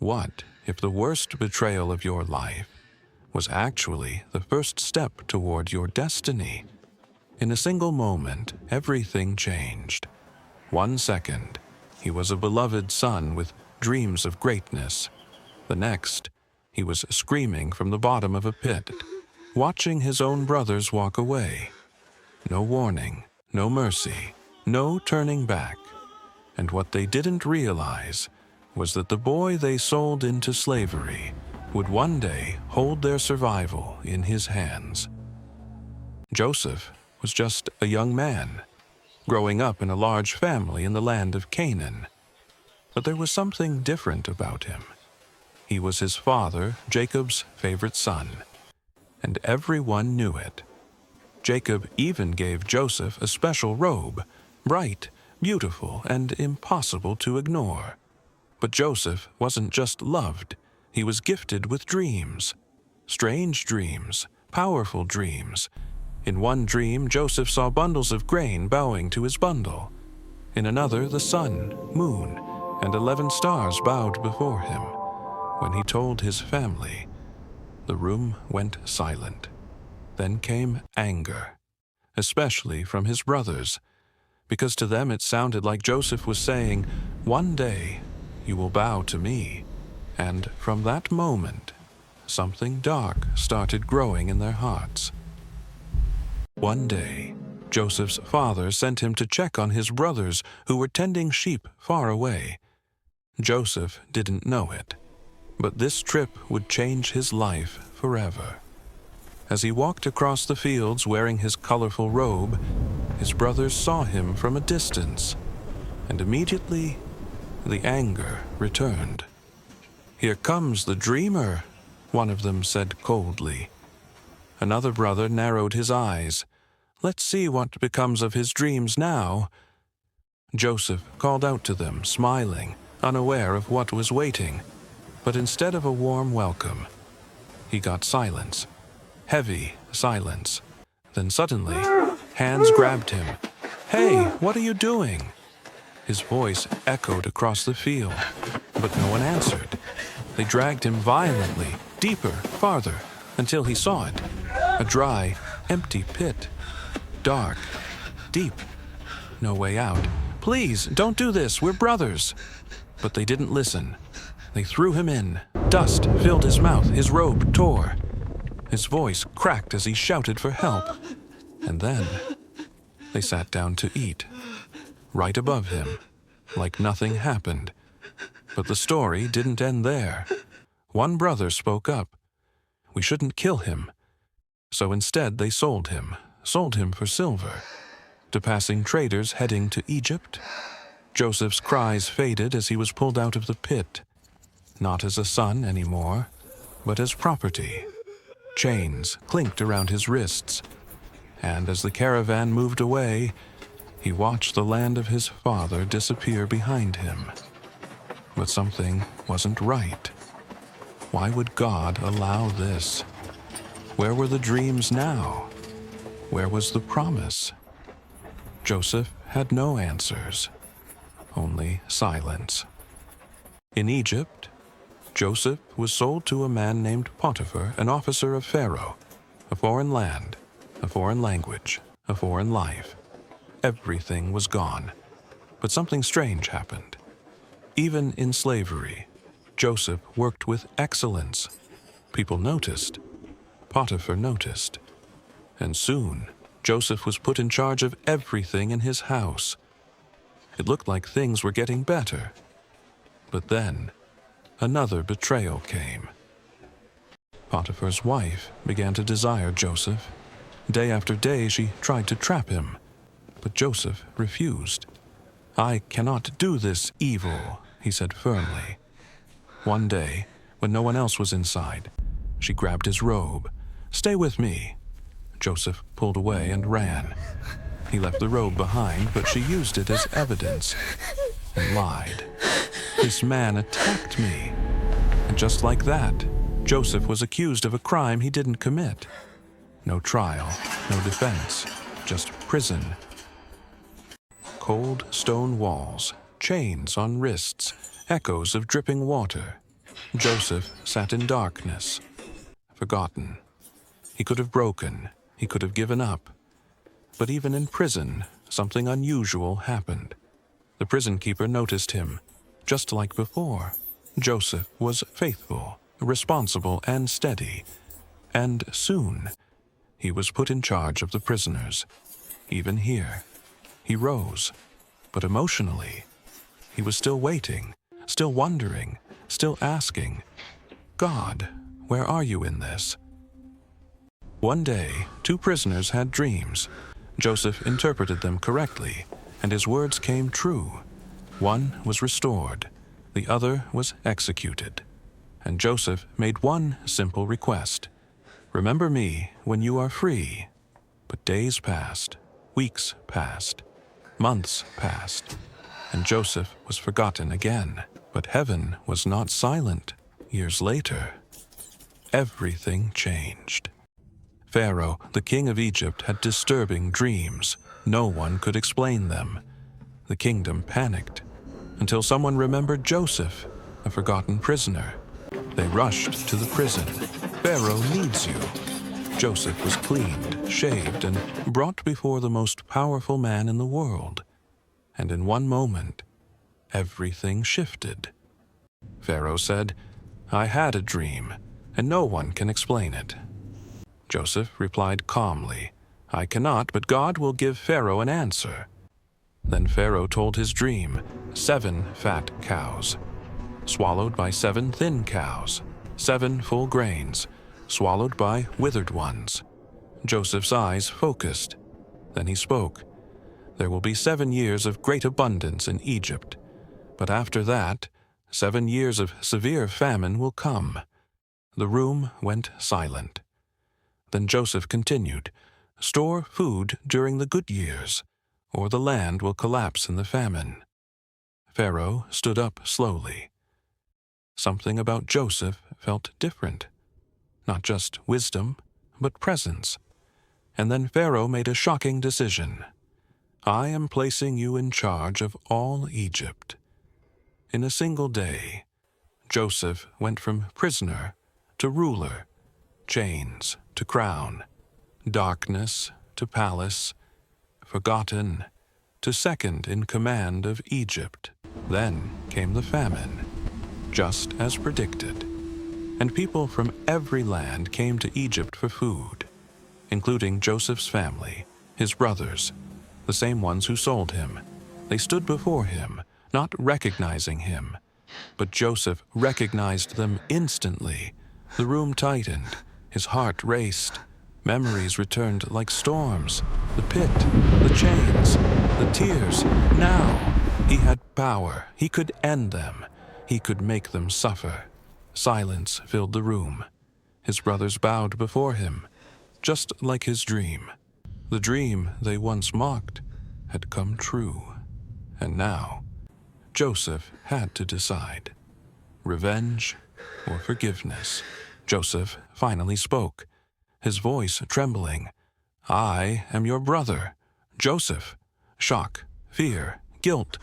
What if the worst betrayal of your life was actually the first step toward your destiny? In a single moment, everything changed. 1 second, he was a beloved son with dreams of greatness. The next, he was screaming from the bottom of a pit, watching his own brothers walk away. No warning, no mercy, no turning back. And what they didn't realize was that the boy they sold into slavery would one day hold their survival in his hands. Joseph was just a young man, growing up in a large family in the land of Canaan. But there was something different about him. He was his father, Jacob's favorite son, and everyone knew it. Jacob even gave Joseph a special robe, bright, beautiful, and impossible to ignore. But Joseph wasn't just loved, he was gifted with dreams. Strange dreams, powerful dreams. In one dream, Joseph saw bundles of grain bowing to his bundle. In another, the sun, moon, and 11 stars bowed before him. When he told his family, the room went silent. Then came anger, especially from his brothers, because to them it sounded like Joseph was saying, "One day you will bow to me." And from that moment, something dark started growing in their hearts. One day, Joseph's father sent him to check on his brothers who were tending sheep far away. Joseph didn't know it, but this trip would change his life forever. As he walked across the fields wearing his colorful robe, his brothers saw him from a distance, and immediately the anger returned. "Here comes the dreamer," one of them said coldly. Another brother narrowed his eyes. "Let's see what becomes of his dreams now." Joseph called out to them, smiling, unaware of what was waiting. But instead of a warm welcome, he got silence. Heavy silence. Then suddenly, hands grabbed him. "Hey, what are you doing?" His voice echoed across the field, but no one answered. They dragged him violently, deeper, farther, until he saw it. A dry, empty pit. Dark, deep. No way out. "Please, don't do this, we're brothers." But they didn't listen. They threw him in. Dust filled his mouth, his robe tore. His voice cracked as he shouted for help. And then they sat down to eat, right above him, like nothing happened. But the story didn't end there. One brother spoke up. "We shouldn't kill him." So instead they sold him for silver, to passing traders heading to Egypt. Joseph's cries faded as he was pulled out of the pit, not as a son anymore, but as property. Chains clinked around his wrists, and as the caravan moved away, he watched the land of his father disappear behind him. But something wasn't right. Why would God allow this? Where were the dreams now? Where was the promise? Joseph had no answers, only silence. In Egypt, Joseph was sold to a man named Potiphar, an officer of Pharaoh. A foreign land, a foreign language, a foreign life. Everything was gone. But something strange happened. Even in slavery, Joseph worked with excellence. People noticed. Potiphar noticed. And soon, Joseph was put in charge of everything in his house. It looked like things were getting better. But then, another betrayal came. Potiphar's wife began to desire Joseph. Day after day she tried to trap him, but Joseph refused. "I cannot do this evil," he said firmly. One day, when no one else was inside, she grabbed his robe. "Stay with me." Joseph pulled away and ran. He left the robe behind, but she used it as evidence and lied. "This man attacked me." And just like that, Joseph was accused of a crime he didn't commit. No trial, no defense, just prison. Cold stone walls, chains on wrists, echoes of dripping water. Joseph sat in darkness, forgotten. He could have broken, he could have given up. But even in prison, something unusual happened. The prison keeper noticed him. Just like before, Joseph was faithful, responsible, and steady. And soon, he was put in charge of the prisoners. Even here, he rose. But emotionally, he was still waiting, still wondering, still asking, God, where are you in this? One day, 2 prisoners had dreams. Joseph interpreted them correctly, and his words came true. One was restored, the other was executed. And Joseph made one simple request. Remember me when you are free. But days passed, weeks passed, months passed, and Joseph was forgotten again. But heaven was not silent. Years later, everything changed. Pharaoh, the king of Egypt, had disturbing dreams. No one could explain them. The kingdom panicked until someone remembered Joseph, a forgotten prisoner. They rushed to the prison. Pharaoh needs you. Joseph was cleaned, shaved, and brought before the most powerful man in the world. And in one moment, everything shifted. Pharaoh said, I had a dream, and no one can explain it. Joseph replied calmly, I cannot, but God will give Pharaoh an answer. Then Pharaoh told his dream, 7 fat cows, swallowed by 7 thin cows, 7 full grains, swallowed by withered ones. Joseph's eyes focused. Then he spoke, there will be 7 years of great abundance in Egypt, but after that, 7 years of severe famine will come. The room went silent. Then Joseph continued, store food during the good years, or the land will collapse in the famine. Pharaoh stood up slowly. Something about Joseph felt different. Not just wisdom, but presence. And then Pharaoh made a shocking decision. I am placing you in charge of all Egypt. In a single day, Joseph went from prisoner to ruler, chains to crown, darkness to palace, forgotten to second in command of Egypt. Then came the famine, just as predicted, and people from every land came to Egypt for food, including Joseph's family, his brothers, the same ones who sold him. They stood before him, not recognizing him, but Joseph recognized them instantly. The room tightened, his heart raced, memories returned like storms, the pit, the chains, the tears. Now he had power, he could end them, he could make them suffer. Silence filled the room. His brothers bowed before him, just like his dream. The dream they once mocked had come true. And now, Joseph had to decide. Revenge or forgiveness. Joseph finally spoke, his voice trembling. I am your brother, Joseph. Shock, fear, guilt.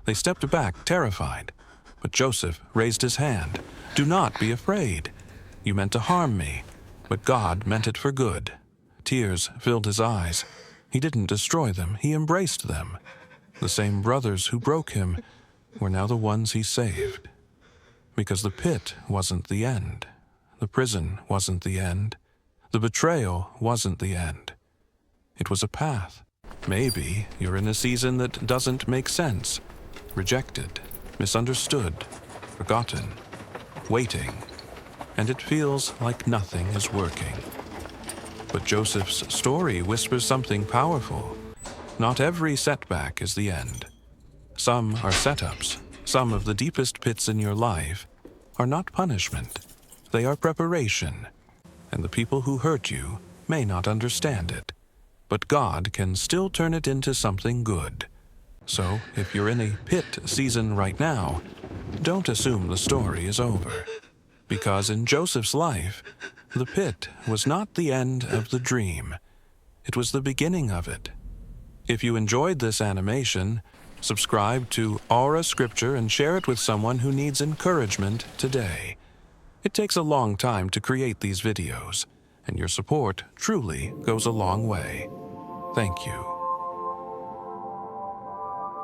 They stepped back, terrified. But Joseph raised his hand. Do not be afraid. You meant to harm me, but God meant it for good. Tears filled his eyes. He didn't destroy them, he embraced them. The same brothers who broke him were now the ones he saved. Because the pit wasn't the end. The prison wasn't the end. The betrayal wasn't the end. It was a path. Maybe you're in a season that doesn't make sense. Rejected, misunderstood, forgotten, waiting, and it feels like nothing is working. But Joseph's story whispers something powerful. Not every setback is the end. Some are setups. Some of the deepest pits in your life are not punishment. They are preparation. And the people who hurt you may not understand it. But God can still turn it into something good. So, if you're in a pit season right now, don't assume the story is over. Because in Joseph's life, the pit was not the end of the dream. It was the beginning of it. If you enjoyed this animation, subscribe to Aura Scripture and share it with someone who needs encouragement today. It takes a long time to create these videos, and your support truly goes a long way. Thank you.